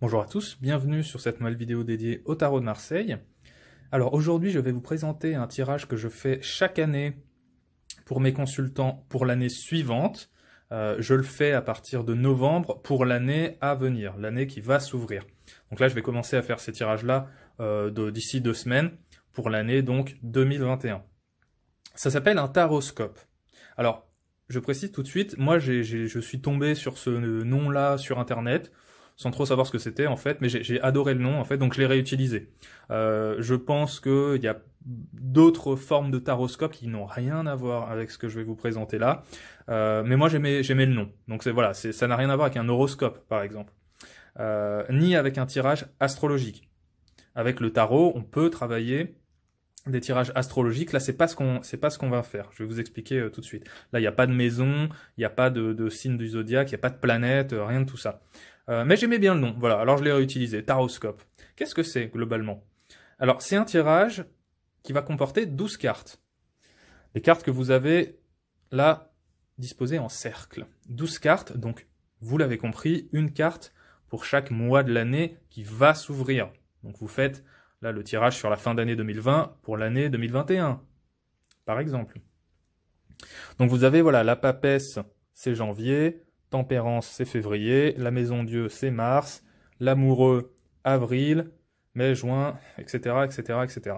Bonjour à tous, bienvenue sur cette nouvelle vidéo dédiée au tarot de Marseille. Alors aujourd'hui je vais vous présenter un tirage que je fais chaque année pour mes consultants pour l'année suivante. Je le fais à partir de novembre pour l'année à venir, l'année qui va s'ouvrir. Donc là je vais commencer à faire ces tirages-là d'ici 2 semaines pour l'année donc 2021. Ça s'appelle un taroscope. Alors je précise tout de suite, moi je suis tombé sur ce nom-là sur internet, sans trop savoir ce que c'était en fait, mais j'ai adoré le nom en fait, donc je l'ai réutilisé. Je pense qu'il y a d'autres formes de taroscope qui n'ont rien à voir avec ce que je vais vous présenter là, mais moi j'aimais le nom, donc voilà, ça n'a rien à voir avec un horoscope par exemple, ni avec un tirage astrologique. Avec le tarot, on peut travailler des tirages astrologiques. Là, c'est pas ce qu'on va faire. Je vais vous expliquer tout de suite. Là, il n'y a pas de maison, il n'y a pas de signe du zodiaque, il n'y a pas de planète, rien de tout ça. Mais j'aimais bien le nom. Voilà, alors je l'ai réutilisé. Taroscope. Qu'est-ce que c'est globalement? Alors, c'est un tirage qui va comporter 12 cartes. Les cartes que vous avez là disposées en cercle. 12 cartes, donc vous l'avez compris, une carte pour chaque mois de l'année qui va s'ouvrir. Donc vous faites là, le tirage sur la fin d'année 2020 pour l'année 2021, par exemple. Donc vous avez, voilà, la papesse, c'est janvier, tempérance, c'est février, la maison Dieu, c'est mars, l'amoureux, avril, mai, juin, etc., etc., etc.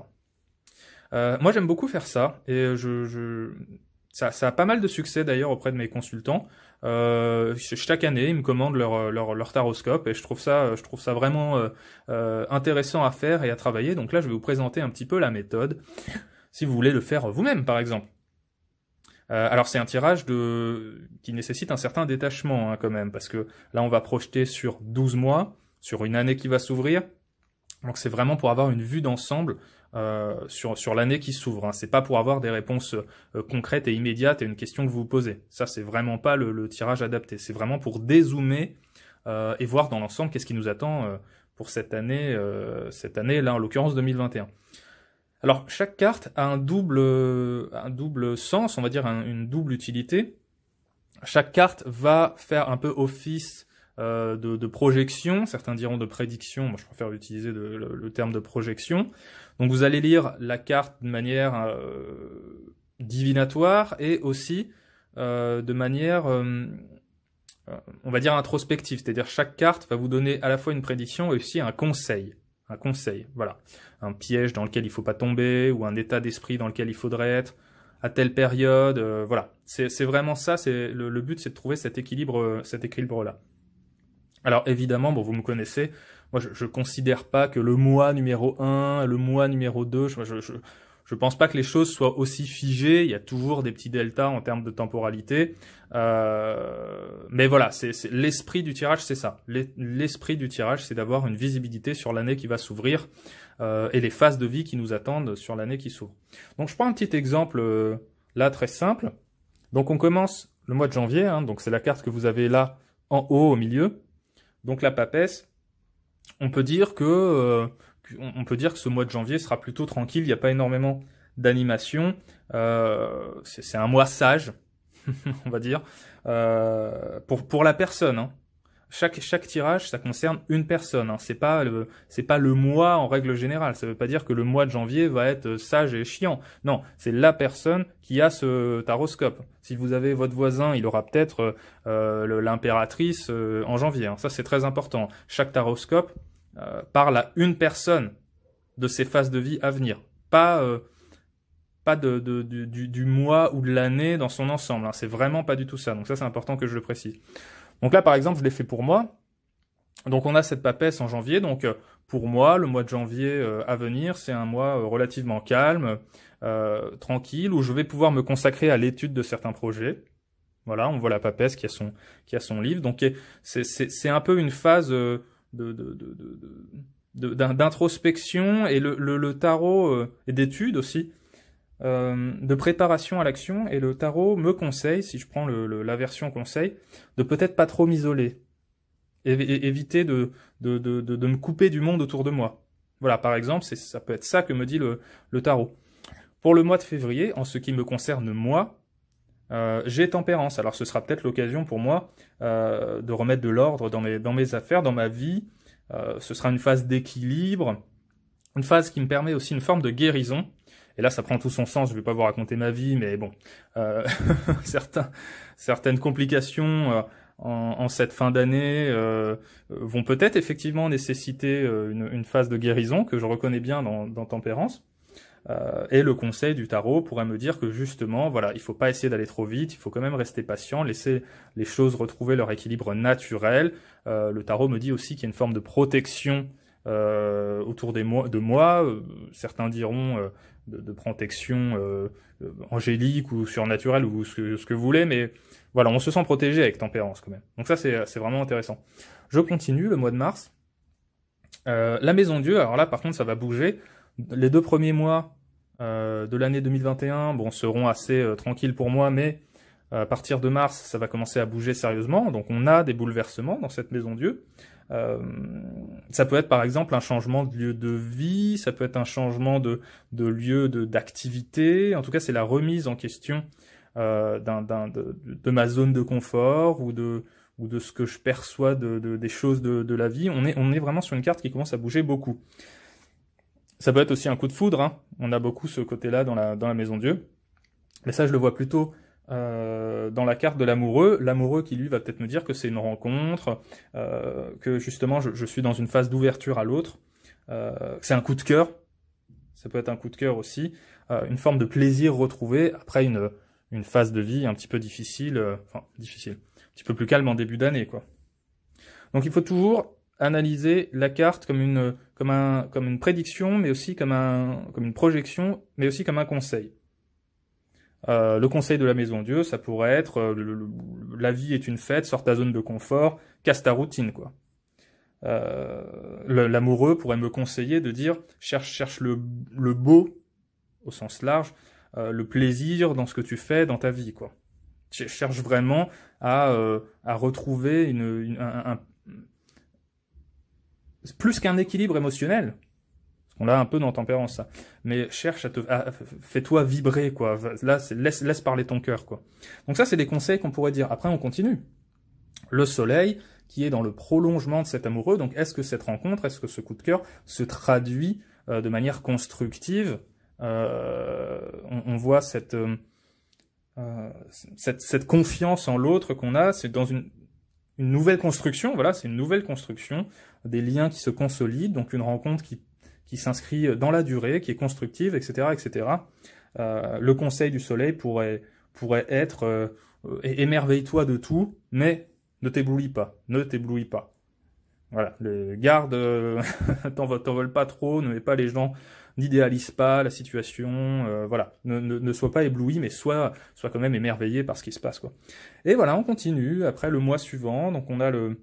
Moi, j'aime beaucoup faire ça, et ça a pas mal de succès d'ailleurs auprès de mes consultants. Chaque année, ils me commandent leur taroscope et je trouve ça vraiment intéressant à faire et à travailler. Donc là, je vais vous présenter un petit peu la méthode, si vous voulez le faire vous-même, par exemple. Alors c'est un tirage qui nécessite un certain détachement hein, quand même, parce que là, on va projeter sur 12 mois, sur une année qui va s'ouvrir. Donc c'est vraiment pour avoir une vue d'ensemble sur l'année qui s'ouvre. Hein. C'est pas pour avoir des réponses concrètes et immédiates à une question que vous vous posez. Ça, c'est vraiment pas le tirage adapté. C'est vraiment pour dézoomer et voir dans l'ensemble qu'est-ce qui nous attend pour cette année là, en l'occurrence 2021. Alors, chaque carte a un double sens, on va dire une double utilité. Chaque carte va faire un peu office de projection, certains diront de prédiction, moi je préfère utiliser le terme de projection. Donc vous allez lire la carte de manière divinatoire et aussi de manière, on va dire introspective, c'est-à-dire chaque carte va vous donner à la fois une prédiction et aussi un conseil, voilà, un piège dans lequel il faut pas tomber ou un état d'esprit dans lequel il faudrait être à telle période, voilà. C'est vraiment ça, le but c'est de trouver cet équilibre-là. Alors évidemment, bon, vous me connaissez, moi je considère pas que le mois numéro 1, le mois numéro 2, je pense pas que les choses soient aussi figées, il y a toujours des petits deltas en termes de temporalité, mais voilà, c'est l'esprit du tirage, c'est ça. L'esprit du tirage, c'est d'avoir une visibilité sur l'année qui va s'ouvrir et les phases de vie qui nous attendent sur l'année qui s'ouvre. Donc je prends un petit exemple là très simple. Donc on commence le mois de janvier, hein, donc c'est la carte que vous avez là en haut au milieu. Donc la papesse, on peut dire que ce mois de janvier sera plutôt tranquille, il n'y a pas énormément d'animation, c'est un mois sage, on va dire, pour la personne. Hein. Chaque tirage, ça concerne une personne. Hein. C'est pas le mois en règle générale. Ça veut pas dire que le mois de janvier va être sage et chiant. Non, c'est la personne qui a ce taroscope. Si vous avez votre voisin, il aura peut-être l'impératrice en janvier. Hein. Ça, c'est très important. Chaque taroscope parle à une personne de ses phases de vie à venir. Pas du mois ou de l'année dans son ensemble. Hein. C'est vraiment pas du tout ça. Donc ça, c'est important que je le précise. Donc là, par exemple, je l'ai fait pour moi. Donc on a cette papesse en janvier. Donc pour moi, le mois de janvier à venir, c'est un mois relativement calme, tranquille, où je vais pouvoir me consacrer à l'étude de certains projets. Voilà, on voit la papesse qui a son livre. Donc c'est un peu une phase d'introspection et le tarot et d'étude aussi. De préparation à l'action, et le tarot me conseille, si je prends la version conseil, de peut-être pas trop m'isoler, éviter de me couper du monde autour de moi. Voilà, par exemple, ça peut être ça que me dit le tarot. Pour le mois de février, en ce qui me concerne moi, j'ai tempérance. Alors ce sera peut-être l'occasion pour moi de remettre de l'ordre dans mes affaires, dans ma vie, Ce sera une phase d'équilibre, une phase qui me permet aussi une forme de guérison. Et là, ça prend tout son sens. Je vais pas vous raconter ma vie, mais bon, certaines complications en cette fin d'année vont peut-être effectivement nécessiter une phase de guérison que je reconnais bien dans Tempérance. Et le conseil du tarot pourrait me dire que justement, voilà, il faut pas essayer d'aller trop vite, il faut quand même rester patient, laisser les choses retrouver leur équilibre naturel. Le tarot me dit aussi qu'il y a une forme de protection autour de moi. Certains diront de protection angélique ou surnaturelle ou ce que vous voulez, mais voilà, on se sent protégé avec Tempérance quand même. Donc ça, c'est vraiment intéressant. Je continue le mois de mars. La Maison Dieu, alors là, par contre, ça va bouger. Les 2 premiers mois de l'année 2021, bon, seront assez tranquilles pour moi, mais à partir de mars, ça va commencer à bouger sérieusement. Donc on a des bouleversements dans cette Maison Dieu. Ça peut être par exemple un changement de lieu de vie, ça peut être un changement de lieu d'activité. En tout cas, c'est la remise en question de ma zone de confort ou de ce que je perçois des choses de la vie. On est vraiment sur une carte qui commence à bouger beaucoup. Ça peut être aussi un coup de foudre, hein. On a beaucoup ce côté-là dans la Maison Dieu. Mais ça, je le vois plutôt dans la carte de l'amoureux. L'amoureux qui, lui, va peut-être me dire que c'est une rencontre, que justement, je suis dans une phase d'ouverture à l'autre. C'est un coup de cœur. Ça peut être un coup de cœur aussi. Une forme de plaisir retrouvé après une phase de vie un petit peu difficile. Difficile. Un petit peu plus calme en début d'année, quoi. Donc, il faut toujours analyser la carte comme une prédiction, mais aussi comme une projection, mais aussi comme un conseil. Le conseil de la Maison Dieu, ça pourrait être la vie est une fête, sors ta zone de confort, casse ta routine, quoi. L'amoureux pourrait me conseiller de dire cherche le beau au sens large, le plaisir dans ce que tu fais dans ta vie, quoi. Cherche vraiment à retrouver plus qu'un équilibre émotionnel, parce qu'on l'a un peu dans Tempérance, ça, mais cherche fais-toi vibrer, quoi. Là, laisse parler ton cœur, quoi. Donc ça, c'est des conseils qu'on pourrait dire. Après, on continue. Le soleil, qui est dans le prolongement de cet amoureux, donc est-ce que cette rencontre, est-ce que ce coup de cœur se traduit de manière constructive? On voit cette confiance en l'autre qu'on a, c'est dans une nouvelle construction, voilà, c'est une nouvelle construction, des liens qui se consolident, donc une rencontre qui s'inscrit dans la durée, qui est constructive, etc., etc. Le conseil du soleil pourrait être émerveille-toi de tout, mais ne t'éblouis pas, Voilà, garde, t'en vole pas trop, ne mets pas les gens, n'idéalise pas la situation, voilà, ne sois pas ébloui, mais sois quand même émerveillé par ce qui se passe, quoi. Et voilà, on continue. Après le mois suivant, donc on a le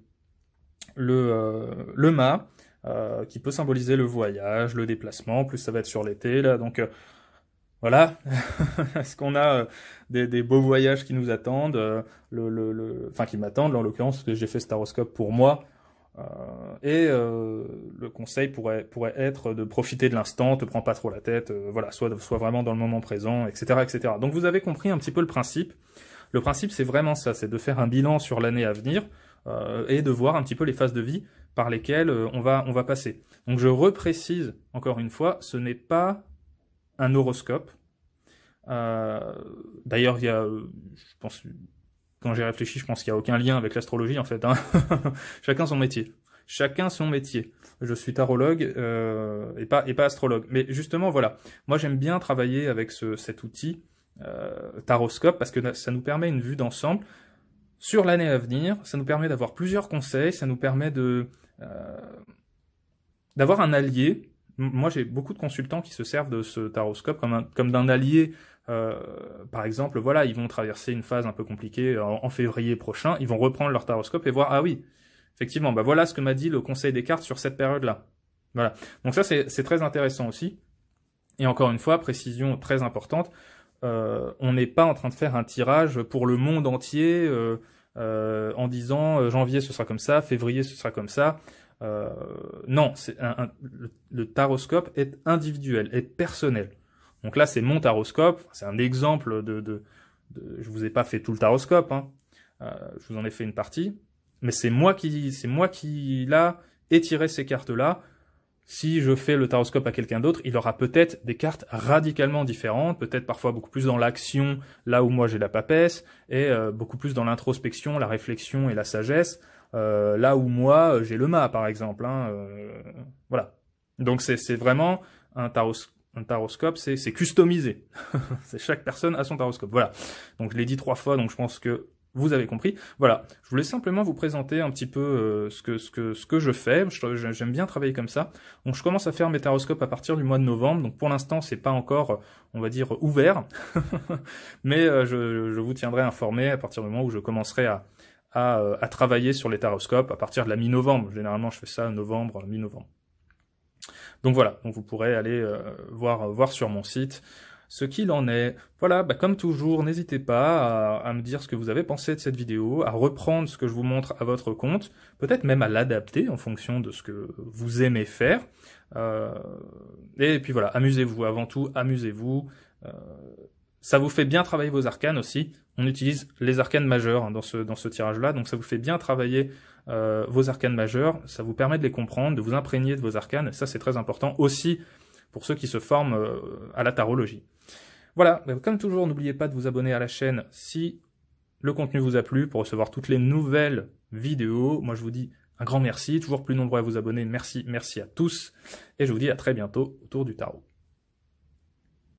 mât, qui peut symboliser le voyage, le déplacement. Plus ça va être sur l'été, là, donc voilà. Est-ce qu'on a des beaux voyages qui nous attendent, enfin qui m'attendent, en l'occurrence, parce que j'ai fait ce taroscope pour moi. Le conseil pourrait être de profiter de l'instant, te prends pas trop la tête, voilà, sois vraiment dans le moment présent, etc., etc. Donc vous avez compris un petit peu le principe. Le principe, c'est vraiment ça, c'est de faire un bilan sur l'année à venir et de voir un petit peu les phases de vie par lesquelles on va passer. Donc je reprécise encore une fois, ce n'est pas un horoscope. D'ailleurs, il y a, je pense, quand j'ai réfléchi, je pense qu'il n'y a aucun lien avec l'astrologie en fait, hein. Chacun son métier. Chacun son métier. Je suis tarologue et pas astrologue. Mais justement, voilà. Moi, j'aime bien travailler avec cet outil taroscope parce que ça nous permet une vue d'ensemble sur l'année à venir. Ça nous permet d'avoir plusieurs conseils. Ça nous permet d'avoir un allié. Moi, j'ai beaucoup de consultants qui se servent de ce taroscope comme d'un allié. Par exemple, voilà, ils vont traverser une phase un peu compliquée en février prochain. Ils vont reprendre leur taroscope et voir, ah oui, effectivement, bah voilà ce que m'a dit le conseil des cartes sur cette période-là. Voilà. Donc ça, c'est très intéressant aussi. Et encore une fois, précision très importante, on n'est pas en train de faire un tirage pour le monde entier en disant janvier ce sera comme ça, février ce sera comme ça. Non, le taroscope est individuel, est personnel. Donc là, c'est mon taroscope, c'est un exemple je vous ai pas fait tout le taroscope, hein. Je vous en ai fait une partie, mais c'est moi qui là étirer ces cartes-là. Si je fais le taroscope à quelqu'un d'autre, il aura peut-être des cartes radicalement différentes, peut-être parfois beaucoup plus dans l'action, là où moi j'ai la papesse, et beaucoup plus dans l'introspection, la réflexion et la sagesse, là où moi j'ai le mât par exemple. Voilà. Donc c'est vraiment un taroscope, c'est customisé. C'est chaque personne a son taroscope. Voilà. Donc je l'ai dit 3 fois, donc je pense que vous avez compris. Voilà, je voulais simplement vous présenter un petit peu ce que je fais. J'aime bien travailler comme ça. Donc je commence à faire mes taroscopes à partir du mois de novembre. Donc pour l'instant, c'est pas encore, on va dire, ouvert. Mais je vous tiendrai informé à partir du moment où je commencerai à travailler sur les taroscopes à partir de la mi-novembre. Généralement, je fais ça novembre, mi-novembre. Donc voilà, donc vous pourrez aller voir sur mon site ce qu'il en est. Voilà, comme toujours, n'hésitez pas à me dire ce que vous avez pensé de cette vidéo, à reprendre ce que je vous montre à votre compte, peut-être même à l'adapter en fonction de ce que vous aimez faire. Et puis voilà, amusez-vous, avant tout, amusez-vous. Ça vous fait bien travailler vos arcanes aussi. On utilise les arcanes majeures dans ce tirage-là, donc ça vous fait bien travailler vos arcanes majeures. Ça vous permet de les comprendre, de vous imprégner de vos arcanes. Ça, c'est très important aussi pour ceux qui se forment à la tarologie. Voilà, comme toujours, n'oubliez pas de vous abonner à la chaîne si le contenu vous a plu pour recevoir toutes les nouvelles vidéos. Moi, je vous dis un grand merci, toujours plus nombreux à vous abonner. Merci à tous, et je vous dis à très bientôt autour du tarot.